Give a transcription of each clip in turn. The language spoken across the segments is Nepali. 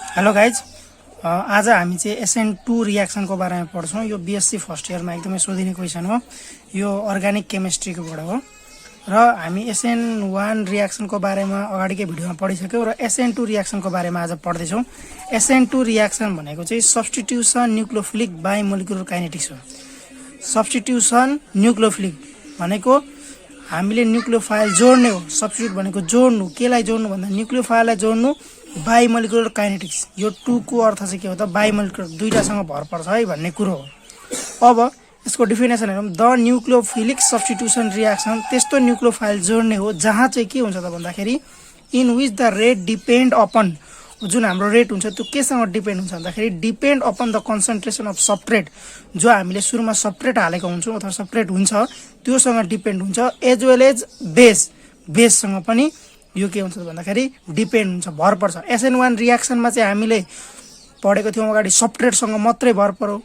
हेलो गाइज, आज हामी चाहिँ SN2 रियाक्सनको बारेमा पढ्छौँ। यो BSc फर्स्ट इयरमा एकदमै सोधिने क्वेसन हो। यो अर्ग्यानिक केमिस्ट्रीकोबाट हो र हामी SN1 रियाक्सनको बारेमा अगाडिकै भिडियोमा पढिसक्यौँ र SN2 रियाक्सनको बारेमा आज पढ्दैछौँ। SN2 रियाक्सन भनेको चाहिँ सब्स्टिट्युसन न्युक्लियोफिलिक बाइमोलिकुलर काइनेटिक्स हो। सब्स्टिट्युसन न्युक्लियोफिलिक भनेको हामीले न्युक्लियोफाइल जोड्ने हो। सब्स्टिट्युट भनेको जोड्नु, केलाई जोड्नु भन्दा न्युक्लियोफाइललाई जोड्नु। बाइमोलिकुलर काइनेटिक्स, यो 2 को अर्थ चाहिँ के हो त, बाइमोलिकुलर, दुईटासँग भर पर्छ है भन्ने कुरो हो। अब यसको डिफिनेसन हेरौँ। द न्युक्लियोफिलिक सब्स्टिट्युसन रियाक्सन त्यस्तो न्युक्लियोफाइल जोड्ने हो जहाँ चाहिँ के हुन्छ त भन्दाखेरि in which the rate depend upon, जुन हाम्रो रेट हुन्छ त्यो केसँग डिपेन्ड हुन्छ भन्दाखेरि depend upon the concentration of substrate, जो हामीले सुरुमा सब्स्ट्रेट हालेको हुन्छौँ अथवा सब्स्ट्रेट हुन्छ त्योसँग डिपेन्ड हुन्छ, एज वेल एज बेससँग पनि यो के हुन्छ भन्दाखेरि डिपेन्ड हुन्छ, भर पर्छ। SN1 रियाक्सनमा चाहिँ हामीले पढेको थियौँ अगाडि सब्स्ट्रेटसँग मात्रै भर पर्यो।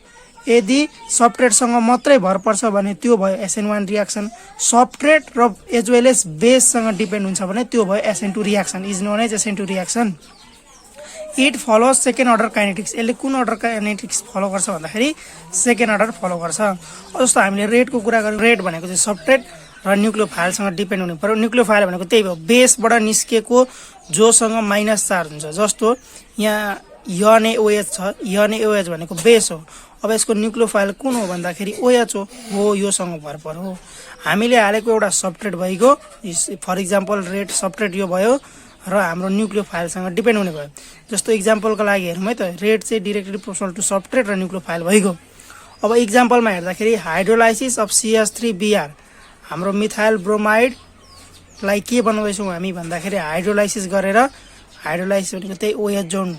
यदि सब्स्ट्रेटसँग मात्रै भर पर्छ भने त्यो भयो SN1 रियाक्सन। सब्स्ट्रेट र एज वेल एज बेससँग डिपेन्ड हुन्छ भने त्यो भयो SN2 reaction, is known as SN2 reaction. It follows second order kinetics. यसले कुन अर्डर काइनेटिक्स फलो गर्छ भन्दाखेरि सेकेन्ड अर्डर फलो गर्छ। जस्तो हामीले रेटको कुरा गर्यौँ, रेट भनेको चाहिँ सब्स्ट्रेट र न्युक्लियोफाइलसँग डिपेन्ड हुनु पर्यो। न्युक्लियोफाइल भनेको त्यही भयो, बेसबाट निस्केको जोसँग माइनस चार्ज हुन्छ। जस्तो यहाँ NaOH छ, NaOH भनेको बेस हो। अब यसको न्युक्लियोफाइल कुन हो भन्दाखेरि OH हो, योसँग भर पर्यो। हामीले हालेको एउटा सब्स्ट्रेट भइगयो, फर इक्जाम्पल रेट सब्स्ट्रेट यो भयो र हाम्रो न्युक्लियोफाइलसँग डिपेन्ड हुने भयो। जस्तो इक्जाम्पलको लागि हेरौँ है त, रेट चाहिँ डिरेक्टली प्रोपोर्सनल टु सब्स्ट्रेट र न्युक्लियोफाइल भइगयो। अब इक्जाम्पलमा हेर्दाखेरि हाइड्रोलाइसिस अफ CH3Br, हाम्रो मिथाइल ब्रोमाइडलाई के बनाउँदैछौँ हामी भन्दाखेरि हाइड्रोलाइसिस गरेर, हाइड्रोलाइसिस भनेको त्यही OH जोड्नु,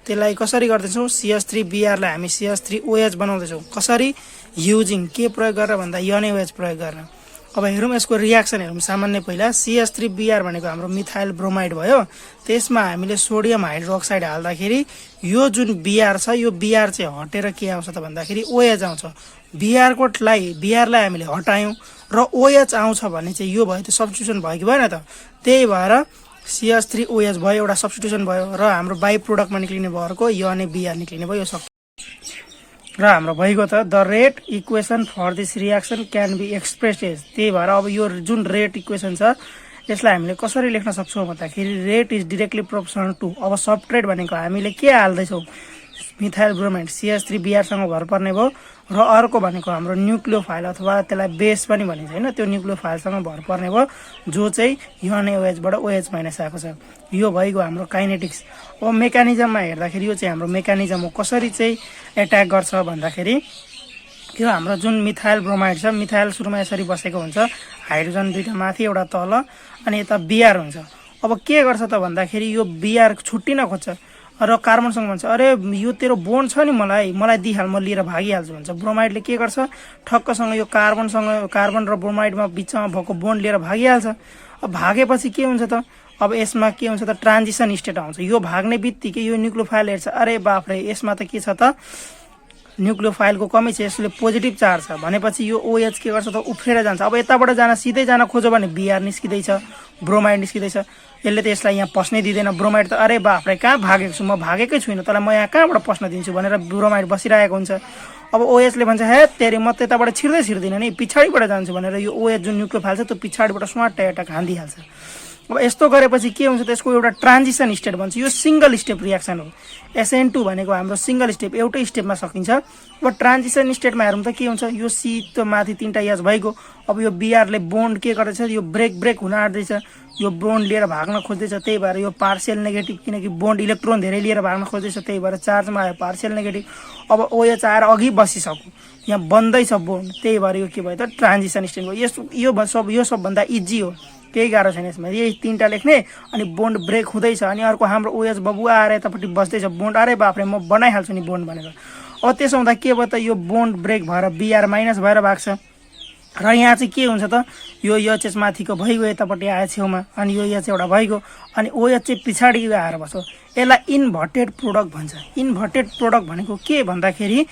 त्यसलाई कसरी गर्दैछौँ, CH3Br लाई हामी CH3OH बनाउँदैछौँ। कसरी, युजिङ के प्रयोग गरेर भन्दा NaOH प्रयोग गरेर। अब हेरौँ यसको रियाक्सन हेरौँ। सामान्य पहिला CH3Br भनेको हाम्रो मिथाइल ब्रोमाइड भयो, त्यसमा हामीले सोडियम हाइड्रोक्साइड हाल्दाखेरि यो जुन Br छ, यो Br चाहिँ हटेर के आउँछ त भन्दाखेरि OH आउँछ। Br लाई हामीले हटायौँ र OH आउँछ भने चाहिँ यो भयो, त्यो सब्स्टिट्युसन भयो कि भएन त। त्यही भएर CH3OH भयो, एउटा सब्स्टिट्युसन भयो र हाम्रो बाई प्रोडक्टमा निक्लिने भरको NaBr निक्लिने भयो, यो र हाम्रो भइगयो त। The rate equation for this reaction can be expressed as, त्यही भएर अब यो जुन रेट इक्वेसन छ यसलाई हामीले कसरी लेख्न सक्छौँ भन्दाखेरि rate is directly proportional to, अब सब्स्ट्रेट भनेको हामीले के हाल्दैछौँ, मिथाइल ब्रोमाइड CH3Br सँग भर पर्ने भयो, र अर्को भनेको हाम्रो न्युक्लियोफाइल अथवा त्यसलाई बेस पनि भनिन्छ होइन, त्यो न्युक्लियोफाइलसँग भर पर्ने भयो जो चाहिँ NaOH बाट OH माइनस आएको छ। यो भइगयो हाम्रो काइनेटिक्स। अब मेकानिजममा हेर्दाखेरि यो चाहिँ हाम्रो मेकानिजम हो, कसरी चाहिँ एट्याक गर्छ भन्दाखेरि यो हाम्रो जुन मिथाइल ब्रोमाइड छ, मिथाइल सुरुमा यसरी बसेको हुन्छ, हाइड्रोजन दुईटा माथि एउटा तल अनि यता Br हुन्छ। अब के गर्छ त भन्दाखेरि यो Br छुट्टिन खोज्छ र कार्बनसँग भन्छ अरे यो तेरो बोन्ड छ नि, मलाई दिइहाल, म लिएर भागिहाल्छु भन्छ। ब्रोमाइडले के गर्छ, ठक्कसँग यो कार्बन र ब्रोमाइडमा बिचमा भएको बोन्ड लिएर भागिहाल्छ। अब भागेपछि के हुन्छ त, अब यसमा के हुन्छ त, ट्रान्जिसन स्टेट आउँछ। यो भाग्ने बित्तिकै यो न्युक्लियोफाइल हेर्छ, अरे बाफ्रे यसमा त के छ त, न्युक्लियोफाइलको कमी छ, यसले पोजिटिभ चार्ज छ भनेपछि यो OH के गर्छ त, उफ्रेर जान्छ। अब यताबाट सिधै जान खोज्यो भने Br निस्किँदैछ, ब्रोमाइड निस्किँदैछ, यसले त यसलाई यहाँ पस्नै दिँदैन। ब्रोमाइड त अरे बाफ्रे कहाँ भागेको छु, म भागेकै छुइनँ, तँलाई म यहाँ कहाँबाट पस्न दिन्छु भनेर ब्रोमाइड बसिरहेको हुन्छ। अब OH ले भन्छ हे तेरि म त्यताबाट छिर्दिनँ नि, पछाडिबाट जान्छु भनेर यो OH जुन न्युक्लियोफाइल छ त्यो पछाडिबाट स्वाट एटक हान्दिहाल्छ। अब यस्तो गरेपछि के हुन्छ त, यसको एउटा ट्रान्जिसन स्टेट भन्छ। यो सिंगल स्टेप रियाक्सन हो। SN2 भनेको हाम्रो सिंगल स्टेप, एउटै स्टेपमा सकिन्छ। अब ट्रान्जिसन स्टेटमा हेरौँ त के हुन्छ, यो C त माथि 3टा H भइगयो। अब यो Br ले बोन्ड के गर्दैछ, यो ब्रेक हुन आँट्दैछ, यो बोन्ड लिएर भाग्न खोज्दैछ, त्यही भएर यो पार्शियल नेगेटिभ, किनकि बोन्ड इलेक्ट्रोन धेरै लिएर भाग्न खोज्दैछ, त्यही भएर चार्जमा आयो पार्शियल नेगेटिभ। अब OH आएर अघि बसिसक्यो, यहाँ बन्दैछ बोन्ड, त्यही भएर यो के भयो त, ट्रान्जिसन स्टेट भयो। यो सबभन्दा इजी हो, केही गाह्रो छैन यसमा। यही 3टा लेख्ने अनि बोन्ड ब्रेक हुँदैछ अनि अर्को हाम्रो OH बबुवा आएर यतापट्टि बस्दैछ, बोन्ड अरे बाफ्रे म बनाइहाल्छु नि बोन्ड भनेर। अब त्यसो हुँदा के भयो त, यो बोन्ड ब्रेक भएर Br माइनस भएर भाग्छ र यहाँ चाहिँ के हुन्छ त, यो OH माथिको भइगयो, यतापट्टि आयो छेउमा, अनि यो H एउटा भइगयो, अनि OH चाहिँ पछाडि आएर बस्यो। यसलाई इन्भर्टेड प्रोडक्ट भन्छ। इन्भर्टेड प्रोडक्ट भनेको के भन्दाखेरि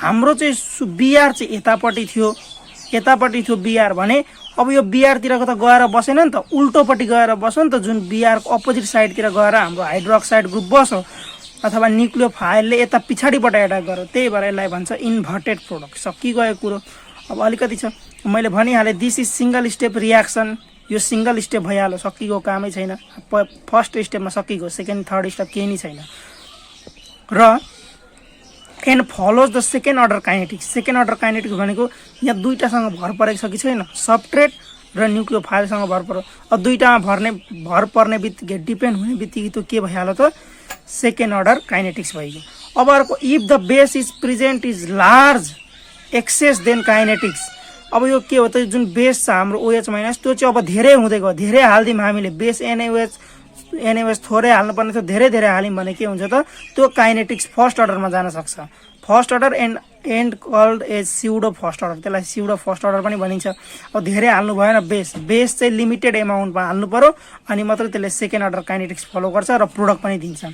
हाम्रो चाहिँ Br चाहिँ यतापट्टि थियो Br भने अब यो Br तिरको त गएर बसेन नि त, उल्टोपट्टि गएर बस्यो नि त, जुन Br को अपोजिट साइडतिर गएर हाम्रो हाइड्रोक्साइड ग्रुप बस्यो। अथवा न्युक्लियोफाइलले यता पछाडिबाट एट्याक गर्यो, त्यही भएर यसलाई भन्छ इन्भर्टेड प्रोडक्ट। सकिगयो कुरो। अब अलिकति छ, मैले भनिहालेँ this is single step reaction. यो सिंगल स्टेप भइहाल्यो, सकिगयो, कामै छैन। फर्स्ट स्टेपमा सकिगयो, सेकेन्ड थर्ड स्टेप केही नै छैन। र and follows the second order kinetics. Second order kinetics भनेको यहाँ दुईटासँग भर परेको छ कि छैन, सबस्ट्रेट र न्युक्लियोफाइलसँग भर पर्यो। अब दुईटामा भर पर्ने बित्तिकै डिपेन्ड हुने बित्तिकै त्यो के भइहाल्यो त सेकेन्ड अर्डर काइनेटिक्स भइगयो। अब अर्को if the base is present is large excess then kinetics. अब यो के हो त जुन बेस छ हाम्रो OH माइनस त्यो चाहिँ अब धेरै हुँदै गयो, धेरै हाल्दियौँ हामीले। बेस NaOH थोरै हाल्नुपर्ने थियो, धेरै धेरै हाल्यौँ भने के हुन्छ त त्यो काइनेटिक्स फर्स्ट अर्डरमा जान सक्छ। First order and called as pseudo first order, त्यसलाई स्युडो फर्स्ट अर्डर पनि भनिन्छ। अब धेरै हाल्नु भएन, बेस चाहिँ लिमिटेड एमाउन्टमा हाल्नु पर्यो, अनि मात्रै त्यसले सेकेन्ड अर्डर काइनेटिक्स फलो गर्छ र प्रोडक्ट पनि दिन्छ।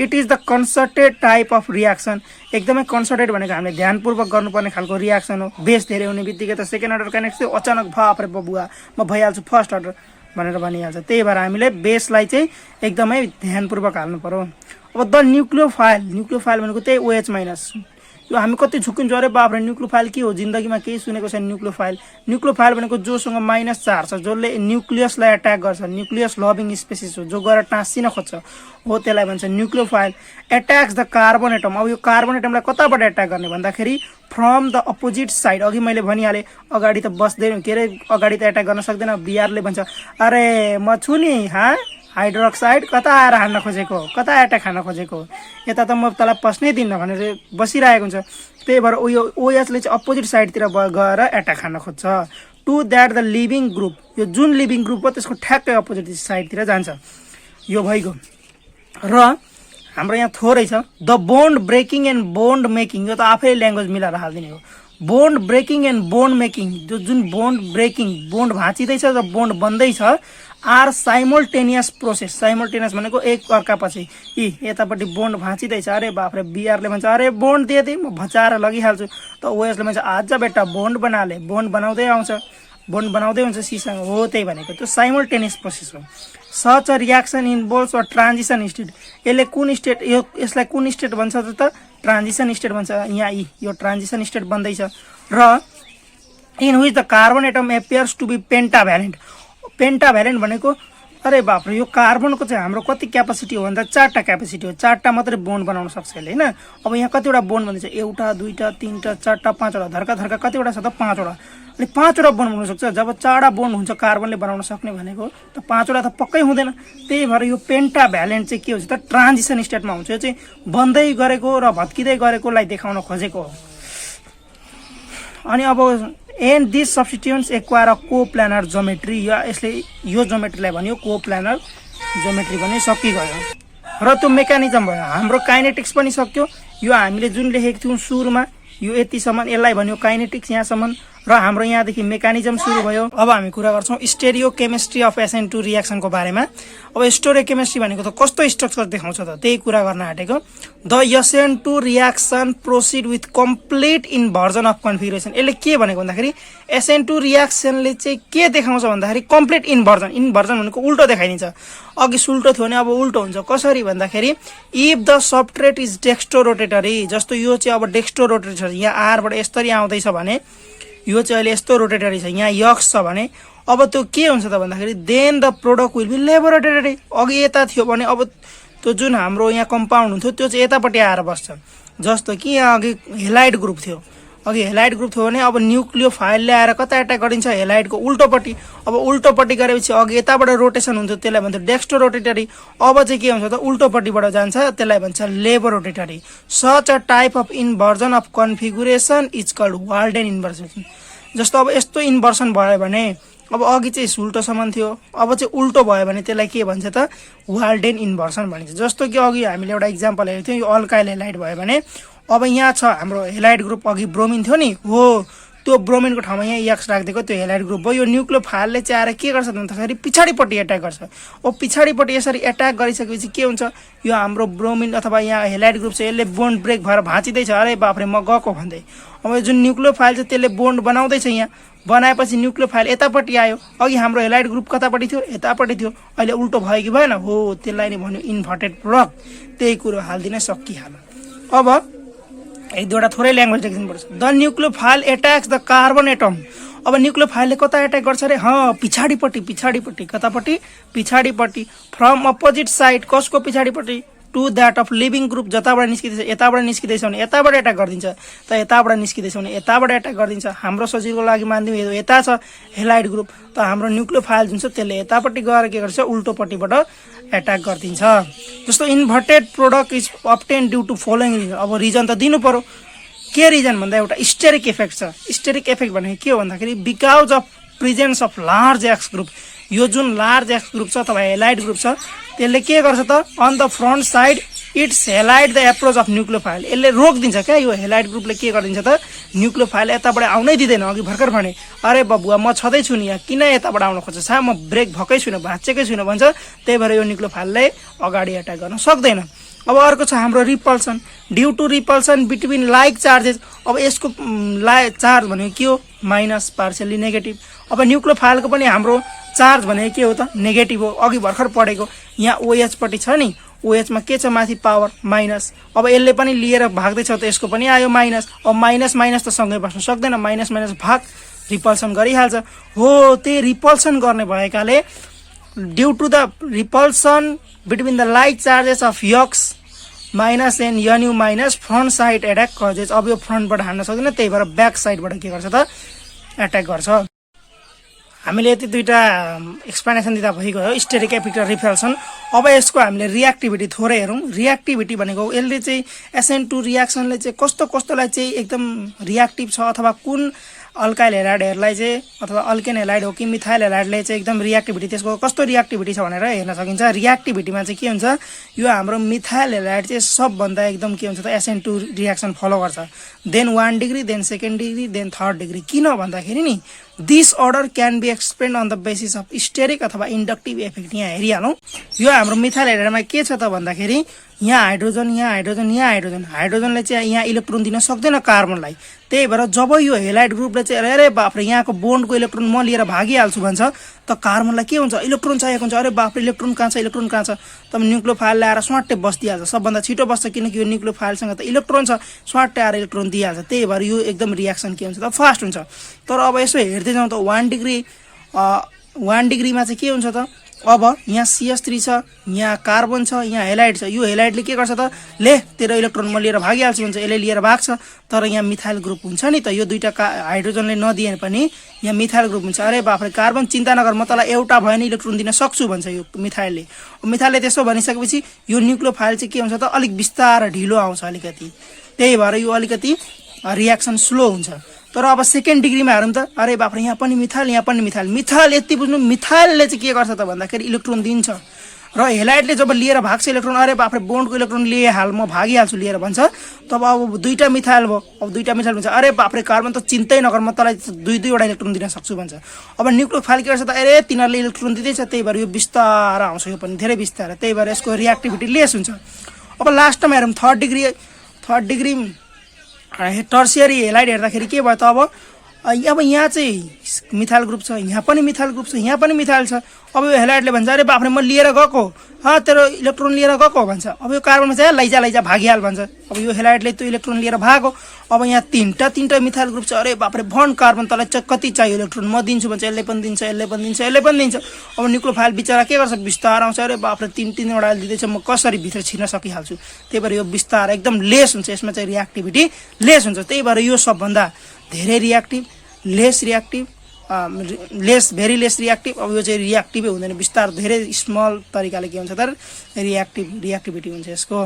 It is the concerted type of reaction. एकदमै कन्सर्टेड भनेको हामीले ध्यानपूर्वक गर्नुपर्ने खालको रियाक्सन हो। बेस धेरै हुने बित्तिकै त सेकेन्ड अर्डर काइनेटिक्स अचानक बाफ रे बबुवा म भइहाल्छु फर्स्ट अर्डर भनेर भनिहाल्छ। त्यही भएर हामीले बेसलाई चाहिँ एकदमै ध्यानपूर्वक हाल्नु पर्यो। अब द न्युक्लियोफाइल भनेको त्यही OH माइनस। यो हामी कति झुकिन्छ, अरे बाफ्रे न्युक्लियोफाइल के हो, जिन्दगीमा केही सुनेको छैन न्युक्लियोफाइल भनेको जोसँग माइनस चार्ज छ, जसले न्युक्लियसलाई एट्याक गर्छ, न्युक्लियस लभिङ स्पेसिस हो, जो गएर टाँसिन खोज्छ हो, त्यसलाई भन्छ nucleophile. Attacks the carbon atom. अब यो कार्बन एटमलाई कताबाट एट्याक गर्ने भन्दाखेरि फ्रम द अपोजिट साइड। अघि मैले भनिहालेँ अगाडि त बस्दैन, के अरे अगाडि त एट्याक गर्न सक्दैन। बिआरले भन्छ अरे म छु नि हाइड्रोक्साइड, कता आएर हान्न खोजेको, कता एट्याक हान्न खोजेको, यता त म तँलाई पस्नै दिन्न भनेर बसिरहेको हुन्छ। त्यही भएर यो OHले चाहिँ अपोजिट साइडतिर गएर एट्याक हान्न खोज्छ। To that the leaving group. यो जुन लिभिङ ग्रुप हो त्यसको ठ्याक्कै अपोजिट साइडतिर जान्छ। यो भइगयो। र हाम्रो यहाँ थोरै छ the bond breaking and bond making. यो त आफै ल्याङ्ग्वेज मिलाएर हालिदिने हो। Bond breaking and bond making, जो जुन बोन्ड ब्रेकिङ, बोन्ड भाँचिँदैछ र बोन्ड बन्दैछ, आर साइमल्टेनियस प्रोसेस। साइमल्टेनियस भनेको एक अर्कापछि। यतापट्टि बोन्ड भाँचिँदैछ, अरे बाफ्रे बिआरले भन्छ अरे बोन्ड दिए म भचाएर लगिहाल्छु, त OHले भन्छ आज बेटा बोन्ड बनाले, बोन्ड बनाउँदै आउँछ, बोन्ड बनाउँदै हुन्छ सीसँग हो। त्यही भनेको त्यो साइमल्टेनियस प्रोसेस हो। Such a reaction involves a transition state. यसले कुन स्टेट, यसलाई कुन स्टेट भन्छ त ट्रान्जिसन स्टेट भन्छ। यहाँ यो ट्रान्जिसन स्टेट बन्दैछ। र in which the carbon atom appears to be pentavalent. Pentavalent भनेको अरे बाप्रे यो कार्बनको चाहिँ हाम्रो कति क्यापासिटी हो भन्दा 4टा क्यापासिटी हो। 4टा मात्रै बोन्ड बनाउन सक्छ यसले होइन। अब यहाँ कतिवटा बोन्ड भन्दैछ, 1 2 3 4 5वटा, धर्का धर्का कतिवटा छ त 5वटा। अनि 5वटा बोन्ड बनाउन सक्छ। जब 4वटा बोन्ड हुन्छ कार्बनले बनाउन सक्ने भनेको त 5वटा त पक्कै हुँदैन। त्यही भएर यो पेन्टाभ्यालेन्ट चाहिँ के हुन्छ त ट्रान्जिसन स्टेटमा हुन्छ। यो चाहिँ बन्दै गरेको र भत्किँदै गरेकोलाई देखाउन खोजेको हो। अनि अब and this substituents acquire a coplanar geometry. यसले यो जोमेट्रीलाई भन्यो कोप्लानर जोमेट्री भन्यो। सकिगयो र त्यो मेकानिजम भयो। हाम्रो काइनेटिक्स पनि सक्यो। यो हामीले जुन लेखेको थियौँ सुरुमा यो यतिसम्म, यसलाई भन्यो काइनेटिक्स यहाँसम्म, र हाम्रो यहाँदेखि मेकानिजम सुरु भयो। अब हामी कुरा गर्छौँ स्टेरियोकेमिस्ट्री अफ SN2 रियाक्सनको बारेमा। अब स्टेरियोकेमिस्ट्री भनेको त कस्तो स्ट्रक्चर देखाउँछ त त्यही कुरा गर्न आँटेको। The SN2 reaction processed with complete inversion of configuration. यसले के भनेको भन्दाखेरि SN2 रियाक्सनले चाहिँ के देखाउँछ भन्दाखेरि कम्प्लिट इन्भर्जन। इन्भर्जन भनेको उल्टो देखाइदिन्छ। अघि सुल्टो थियो भने अब उल्टो हुन्छ। कसरी भन्दाखेरि if the substrate is dextrorotatory, जस्तो यो चाहिँ अब डेक्स्ट्रो रोटेटरी छ, यहाँ आरबाट यसरी आउँदैछ भने यो चाहिँ अहिले यस्तो रोटेटरी छ, यहाँ यक्स छ भने अब त्यो के हुन्छ त भन्दाखेरि then the product will be levorotatory. अघि यता थियो भने अब त्यो जुन हाम्रो यहाँ कम्पाउन्ड हुन्थ्यो त्यो चाहिँ यतापट्टि आएर बस्छ। जस्तो कि यहाँ अघि हेलाइड ग्रुप थियो, अघि हेलाइड ग्रुप थियो भने अब न्युक्लियोफाइल ल्याएर कता एट्याक गरिन्छ हेलाइडको उल्टोपट्टि। अब उल्टोपट्टि गरेपछि अघि यताबाट रोटेसन हुन्थ्यो, त्यसलाई भन्छ डेक्स्ट्रो रोटेटरी। अब चाहिँ के हुन्छ त उल्टोपट्टिबाट जान्छ, त्यसलाई भन्छ levorotatory. Such a type of inversion of configuration is called Walden inversion. जस्तो अब यस्तो इन्भर्सन भयो भने अब अघि चाहिँ उल्टोसम्म थियो, अब चाहिँ उल्टो भयो भने त्यसलाई के भन्छ त वाल्डेन इन्भर्सन भनिन्छ। जस्तो कि अघि हामीले एउटा इक्जाम्पल हेरेको थियौँ, यो अल्काइल हेलाइड भयो भने अब यहाँ छ हाम्रो हेलाइड ग्रुप, अघि ब्रोमिन थियो नि हो, त्यो ब्रोमिनको ठाउँमा यहाँ एक्स राखिदिएको त्यो हेलाइड ग्रुप भयो। यो न्युक्लियोफाइलले चाहिँ आएर के गर्छ भन्दाखेरि पछाडिपट्टि एट्याक गर्छ। अब पछाडिपट्टि यसरी एट्याक गरिसकेपछि के हुन्छ, यो हाम्रो ब्रोमिन अथवा यहाँ हेलाइड ग्रुप छ यसले बोन्ड ब्रेक भएर भाँचिँदैछ, अरे बाफ्रे म गएको भन्दै। अब जुन न्युक्लियोफाइल छ त्यसले बोन्ड बनाउँदैछ, यहाँ बनाएपछि न्युक्लियोफाइल यतापट्टि आयो। अघि हाम्रो हेलाइड ग्रुप कतापट्टि थियो, यतापट्टि थियो, अहिले उल्टो भयो कि भएन, हो त्यसलाई नै भन्यो इन्भर्टेड प्रोडक्ट। त्यही कुरो हालिदिन सकिहाल्यो। अब एक दुईवटा थोरै ल्याङ्ग्वेज लेख्नुपर्छ। The nucleophile attacks the carbon atom. अब न्युक्लियोफाइलले कता एट्याक गर्छ अरे, पछाडिपट्टि कतापट्टि, पछाडिपट्टि, फ्रम अपोजिट साइड, कसको पछाडिपट्टि, to that of leaving group. जताबाट निस्किँदैछ, यताबाट निस्किँदैछ भने यताबाट एट्याक गरिदिन्छ, त यताबाट निस्किँदैछ भने यताबाट एट्याक गरिदिन्छ। हाम्रो सजिलोको लागि मानिदिउँ यता छ हेलाइड ग्रुप, त हाम्रो न्युक्लियोफाइल जुन छ त्यसले यतापट्टि गएर के गर्छ, उल्टोपट्टिबाट एट्याक गरिदिन्छ। जस्तो inverted product is obtain due to following reason. अब रिजन त दिनु पर्यो, के रिजन भन्दा एउटा स्टेरिक इफेक्ट छ। स्टेरिक इफेक्ट भनेको के हो भन्दाखेरि because of presence of large X group. यो जुन लार्ज एक्स ग्रुप छ अथवा हेलाइड ग्रुप छ त्यसले के गर्छ त, on the front side its halide the approach of nucleophile. यसले रोकिदिन्छ क्या, यो हेलाइड ग्रुपले के गरिदिन्छ त, न्युक्लियोफाइल यताबाट आउनै दिँदैन। अघि भर्खर भने अरे बबुवा म छँदैछु नि यहाँ, किन यताबाट आउन खोज्छ, सा म ब्रेक भएकै छुइनँ, भाँचेकै छुइनँ भन्छ। त्यही भएर यो न्युक्लियोफाइलले अगाडि एट्याक गर्न सक्दैन। अब अर्को छ हाम्रो repulsion. Due to repulsion between like charges. अब यसको चार्ज भनेको के हो, माइनस, पार्सियली नेगेटिभ। अब न्युक्लियोफाइलको पनि हाम्रो चार्ज भनेको के हो त, नेगेटिभ हो। अघि भर्खर पढेको यहाँ ओएच पट्टि छ नि, ओएचमा के छ माथि पावर माइनस। अब यसले पनि लिएर भाग्दैछ त यसको पनि आयो माइनस। अब माइनस माइनस त सँगै बस्न सक्दैन, माइनस माइनस भाग रिपल्सन गरिहाल्छ। हो त्यही रिपल्सन गर्ने भएकाले due to the repulsion between the like charges of X minus and nu minus front side attack causes. अब यो फ्रन्टबाट हान्न सक्दैन, त्यही भएर ब्याक साइडबाट के गर्छ त, एट्याक गर्छ। हामीले यति दुईवटा एक्सप्लेनेसन दिँदा भइगयो स्टेरिक इफेक्ट र रिपल्सन। अब यसको हामीले रिएक्टिभिटी थोरै हेरौँ। रिएक्टिभिटी भनेको यसले चाहिँ SN2 रिएक्सनले चाहिँ कस्तोलाई चाहिँ एकदम रिएक्टिभ छ, अथवा कुन अल्काइल हेलाइडहरूलाई चाहिँ अथवा अल्केन हेलाइड हो कि मिथाइल हेलाइडले चाहिँ एकदम रिएक्टिभिटी त्यसको कस्तो रिएक्टिभिटी छ भनेर हेर्न सकिन्छ। रिएक्टिभिटीमा चाहिँ के हुन्छ, यो हाम्रो मिथाइल हेलाइड चाहिँ सबभन्दा एकदम के हुन्छ त, SN2 रिएक्सन फलो गर्छ। Then 1 degree, then 2nd degree, then 3rd degree. किन भन्दाखेरि नि this order can be explain on the basis of steric अथवा इन्डक्टिभ इफेक्ट। यहाँ हेरिहालौँ, यो हाम्रो मिथाइल हेलाइडमा के छ त भन्दाखेरि यहाँ हाइड्रोजन, यहाँ हाइड्रोजन, यहाँ हाइड्रोजन। हाइड्रोजनले चाहिँ यहाँ इलेक्ट्रोन दिन सक्दैन कार्बनलाई। त्यही भएर जब यो हेलाइड ग्रुपले चाहिँ अरे बाफ्रे यहाँको बोन्डको इलेक्ट्रोन म लिएर भागिहाल्छु भन्छ, त कार्बनलाई के हुन्छ, इलेक्ट्रोन चाहिएको हुन्छ। अरे बाफ्रे इलेक्ट्रोन कहाँ छ, इलेक्ट्रोन कहाँ छ, तब न्युक्लियोफाइल ल्याएर स्वाट्टै बस्दिहाल्छ। सबभन्दा छिटो बस्छ किनकि यो न्युक्लियोफाइलसँग त इलेक्ट्रोन छ, स्वाट्टै आएर इलेक्ट्रोन दिइहाल्छ। त्यही भएर यो एकदम रिएक्सन के हुन्छ त, फास्ट हुन्छ। तर अब यसो हेर्दै जाउँ त 1 डिग्रीमा चाहिँ के हुन्छ त, अब यहाँ CH3 छ, यहाँ कार्बन छ, यहाँ हेलाइड छ। यो हेलाइडले के गर्छ त, ले तेरो इलेक्ट्रोन म लिएर भागिहाल्छु भन्छ, यसले लिएर भाग्छ। तर यहाँ मिथाइल ग्रुप हुन्छ नि त, यो दुईटा हाइड्रोजनले नदिए पनि यहाँ मिथाइल ग्रुप हुन्छ। अरे बाफ्रे कार्बन चिन्ता नगर, म तँलाई एउटा भयो नि इलेक्ट्रोन दिन सक्छु भन्छ यो मिथाइलले। मिथाइलले त्यसो भनिसकेपछि यो न्युक्लियोफाइल चाहिँ के हुन्छ त, अलिक बिस्तार ढिलो आउँछ अलिकति। त्यही भएर यो अलिकति रिएक्सन स्लो हुन्छ। तर अब 2nd डिग्रीमा हेरौँ त, अरे बाफ्रे यहाँ पनि मिथाइल, यहाँ पनि मिथाइल। मिथाइल यति बुझ्नु, मिथाइलले चाहिँ के गर्छ त भन्दाखेरि इलेक्ट्रोन दिन्छ, र हेलाइडले जब लिएर भाग्छ इलेक्ट्रोन, अरे बाफ्रे बोन्डको इलेक्ट्रोन लिइहाल, म भागिहाल्छु लिएर भन्छ। तब अब दुईटा मिथाइल भयो, अब दुईटा मिथाइल भन्छ, अरे बाफ्रे कार्बन त चिन्तै नगर, म तँलाई दुईवटा इलेक्ट्रोन दिन सक्छु भन्छ। अब न्युक्लियोफाइल के गर्छ त, अरे तिनीहरूले इलेक्ट्रोन दिँदैछ, त्यही भएर यो बिस्तार आउँछ, यो पनि धेरै बिस्तार। त्यही भएर यसको रिएक्टिभिटी लेस हुन्छ। अब लास्टमा हेरौँ 3rd डिग्री टर्सियरी हेलाइड हेर्दाखेरि के भयो त, अब यहाँ चाहिँ मिथाइल ग्रुप छ, यहाँ पनि मिथाइल ग्रुप छ, यहाँ पनि मिथाइल छ। अब यो हेलाइडले भन्छ, अरे बाफ्रे म लिएर गएको, तेरो इलेक्ट्रोन लिएर गएको भन्छ। अब यो कार्बनमा चाहिँ लैजा भागिहाल भन्छ। अब यो हेलाइडले त्यो इलेक्ट्रोन लिएर भागो। अब यहाँ तीनटा मिथाइल ग्रुप छ, अरे बाफ्रे भन कार्बन तँलाई कति चाहियो इलेक्ट्रोन, म दिन्छु भन्छ। यसले पनि दिन्छ, यसले पनि दिन्छ, यसले पनि दिन्छ। अब न्युक्लियोफाइल बिचरा के गर्छ, बिस्तार आउँछ, अरे बाफ्रे तीनवटा दिँदैछ, म कसरी भित्र छिर्न सकिहाल्छु। त्यही भएर यो बिस्तार एकदम लेस हुन्छ, यसमा चाहिँ रिएक्टिभिटी लेस हुन्छ। त्यही भएर यो सबभन्दा धेरै reactive, lace reactive, very less reactive. अब यो चाहिँ रिएक्टिभै हुँदैन, बिस्तार धेरै स्मल तरिकाले के हुन्छ त रिएक्टिभिटी हुन्छ यसको।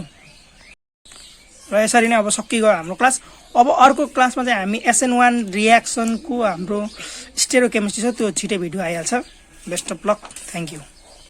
र यसरी नै अब सकिगयो हाम्रो क्लास। अब अर्को क्लासमा चाहिँ हामी SN1 रिएक्सनको हाम्रो स्टेरियोकेमिस्ट्री छ, त्यो छिटै भिडियो आइहाल्छ। Best of lock, thank you.